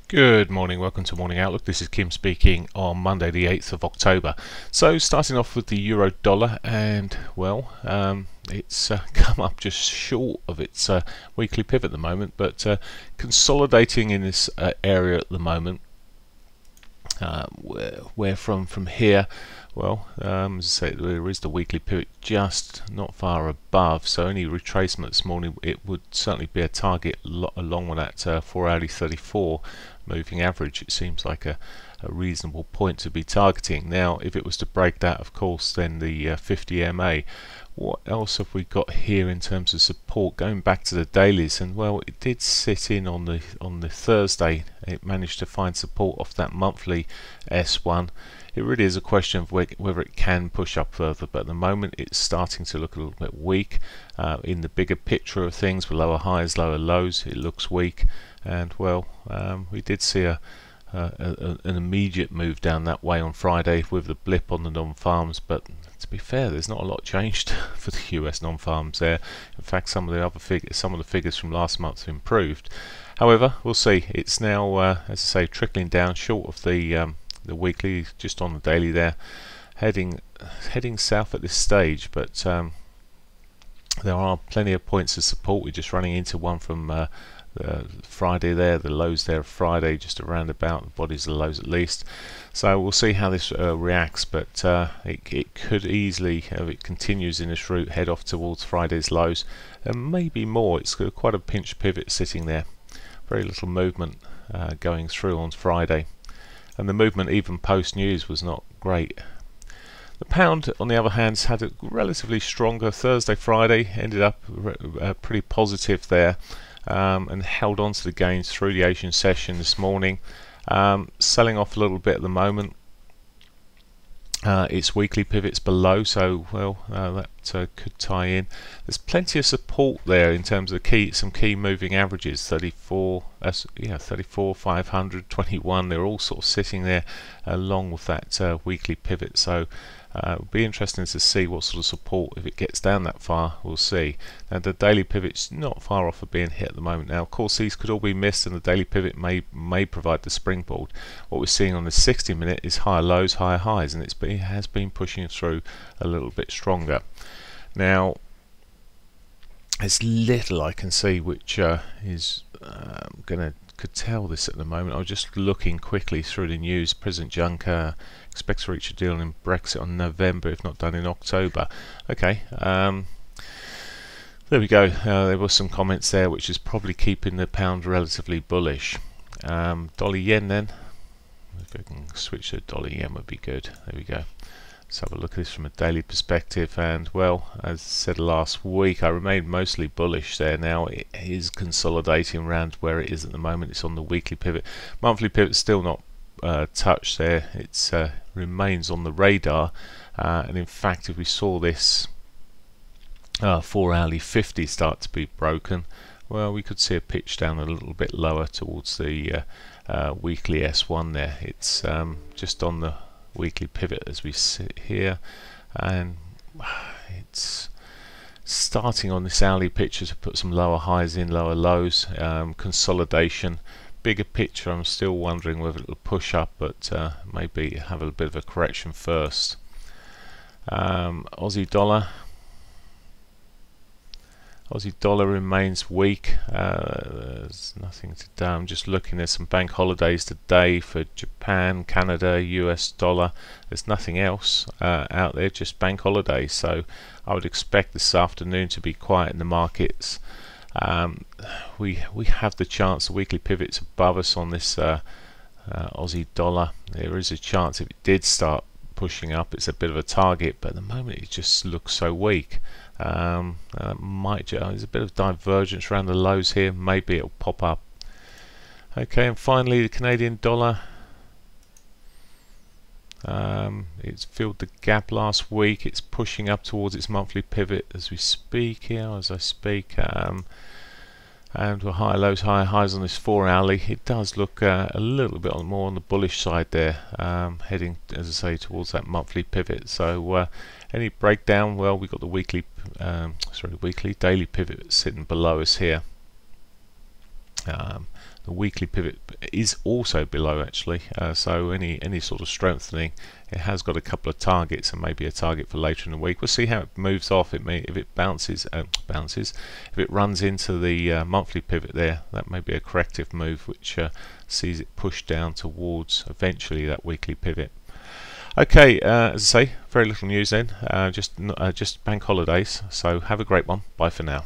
Good morning, welcome to Morning Outlook. This is Kim speaking on Monday the 8th of October. So starting off with the euro dollar, and well, it's come up just short of its weekly pivot at the moment, but consolidating in this area at the moment. Where from here, well, as I say, there is the weekly pivot just not far above, so any retracement this morning, it would certainly be a target along with that 4 hourly 34 moving average. It seems like a reasonable point to be targeting. Now if it was to break that, of course, then the 50 MA. What else have we got here in terms of support? Going back to the dailies, and well, it did sit in on the Thursday. It managed to find support off that monthly S1. It really is a question of whether it can push up further, but at the moment it's starting to look a little bit weak. In the bigger picture of things, with lower highs, lower lows, it looks weak. And well, we did see an immediate move down that way on Friday with the blip on the non-farms, but to be fair, there's not a lot changed for the US non-farms there. In fact, some of the figures from last month have improved. However, we'll see. It's now, as I say, trickling down short of the weekly, just on the daily there, heading south at this stage. But there are plenty of points of support. We're just running into one from Friday there, the lows there of Friday, just around about the bodies of the lows at least. So we'll see how this reacts, but it could easily, if it continues in this route, head off towards Friday's lows, and maybe more. It's got quite a pinch pivot sitting there, very little movement going through on Friday, and the movement even post news was not great. The pound, on the other hand, had a relatively stronger Thursday, Friday, ended up pretty positive there. And held on to the gains through the Asian session this morning, selling off a little bit at the moment. Its weekly pivots below, so well, that could tie in. There's plenty of support there in terms of some key moving averages. 34, 500, 21. They're all sort of sitting there along with that weekly pivot. So it'll be interesting to see what sort of support, if it gets down that far. We'll see. And the daily pivot's not far off of being hit at the moment. Now, of course, these could all be missed, and the daily pivot may provide the springboard. What we're seeing on the 60-minute is higher lows, higher highs, and it has been pushing through a little bit stronger. Now, there's little I can see which is could tell this at the moment. I was just looking quickly through the news. President Juncker expects to reach a deal in Brexit on November, if not done in October. Okay, there we go. There were some comments there which is probably keeping the pound relatively bullish. Dollar yen then. If I can switch to dollar yen would be good. There we go. Let's have a look at this from a daily perspective, and well, as I said last week, I remained mostly bullish there. Now it is consolidating around where it is at the moment. It's on the weekly pivot. Monthly pivot still not touched there. It remains on the radar, and in fact, if we saw this 4 hourly 50 start to be broken, well, we could see a pitch down a little bit lower towards the weekly S1 there. It's just on the weekly pivot as we sit here, and it's starting on this hourly picture to put some lower highs in, lower lows, consolidation. Bigger picture, I'm still wondering whether it'll push up, but maybe have a bit of a correction first. Aussie dollar remains weak. There's nothing to do. I'm just looking at some bank holidays today for Japan, Canada, US dollar. There's nothing else out there, just bank holidays. So I would expect this afternoon to be quiet in the markets. We have the chance, the weekly pivot's above us on this Aussie dollar. There is a chance if it did start pushing up, it's a bit of a target, but at the moment it just looks so weak. There's a bit of divergence around the lows here. Maybe it'll pop up. Okay, and finally the Canadian dollar. It's filled the gap last week. It's pushing up towards its monthly pivot as we speak here, as I speak. And with higher lows, higher highs on this 4 hourly, it does look a little bit more on the bullish side there, heading, as I say, towards that monthly pivot. So any breakdown, well, we've got the daily pivot sitting below us here. The weekly pivot is also below actually, so any sort of strengthening, it has got a couple of targets and maybe a target for later in the week. We'll see how it moves off. It may, if it bounces, if it runs into the monthly pivot there, that may be a corrective move which sees it push down towards eventually that weekly pivot. Okay, as I say, very little news then, just bank holidays, so have a great one. Bye for now.